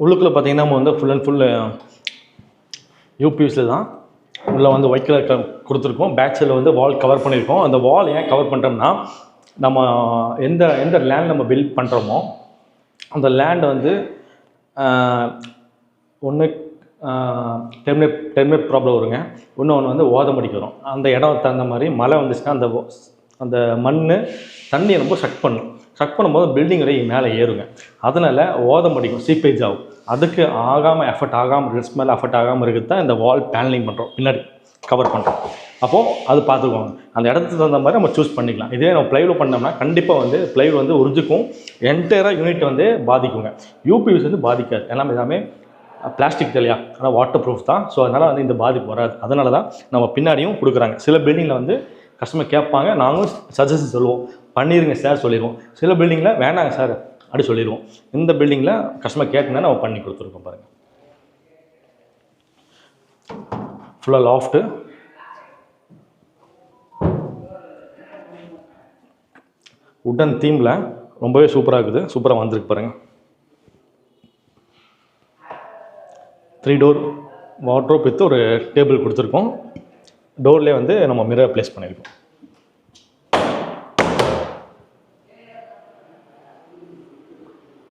உள்ளுக்குள்ளே பார்த்தீங்கன்னா நம்ம வந்து ஃபுல் அண்ட் ஃபுல் யூபிஎஸ்சில் தான் உள்ளே வந்து ஒயிட் கலர் கொடுத்துருக்கோம். பேக் சைடில் வந்து வால் கவர் பண்ணியிருக்கோம். அந்த வால் ஏன் கவர் பண்ணுறோம்னா நம்ம எந்த எந்த லேண்ட் நம்ம பில்ட் பண்ணுறோமோ அந்த லேண்ட் வந்து ஒன்று டெர்மினேட் ப்ராப்ளம் வருங்க. இன்னொன்று வந்து ஓதமடிக்கு வரும். அந்த இடம் தகுந்த மாதிரி மழை வந்துச்சுன்னா அந்த மண் தண்ணியை ரொம்ப சக் பண்ணும்போது பில்டிங் வரை மேலே ஏறுங்க. அதனால் ஓதமடிக்கும், சீப்பேஜ் ஆகும். அதுக்கு எஃபர்ட் ஆகாமல் ரிஸ்க் மேலே எஃபர்ட் ஆகாமல் இருக்கிறது தான் இந்த வால் பேனலிங் பண்ணுறோம், பின்னாடி கவர் பண்ணுறோம். அப்போது அது பார்த்துக்குவாங்க. அந்த இடத்துக்கு தகுந்த மாதிரி நம்ம சூஸ் பண்ணிக்கலாம். இதே நம்ம ப்ளைவுட் பண்ணோம்னா கண்டிப்பாக வந்து ப்ளைவுட் வந்து உறிஞ்சிக்கும், என்டையராக யூனிட் வந்து பாதிக்குங்க. யூபிஎஸ் வந்து பாதிக்காது. எல்லாமே பிளாஸ்டிக் இல்லையா, ஆனால் வாட்டர் ப்ரூஃப் தான். ஸோ அதனால் வந்து இந்த பாதிப்பு வராது. அதனால தான் நம்ம பின்னாடியும் கொடுக்குறாங்க. சில பில்டிங்கில் வந்து கஸ்டமர் கேட்பாங்க, நாங்களும் சஜஷன் சொல்லுவோம், பண்ணிடுங்க சார் சொல்லிடுவோம். சில பில்டிங்கில் வேண்டாங்க சார் அப்படி சொல்லிடுவோம். இந்த பில்டிங்கில் கஸ்டமர் கேட்டுனா நம்ம பண்ணி கொடுத்துருக்கோம். பாருங்கள், ஃபுல்லாக லாஃப்ட்டு, உட்டன் தீமில் ரொம்பவே சூப்பராக இருக்குது. சூப்பராக வந்திருக்கு பாருங்கள். 3 டோர் வார்ட்ரோப் வித் ஒரு டேபிள் கொடுத்துருக்கோம். டோர்லேயே வந்து நம்ம மிரர் ப்ளேஸ் பண்ணியிருக்கோம்.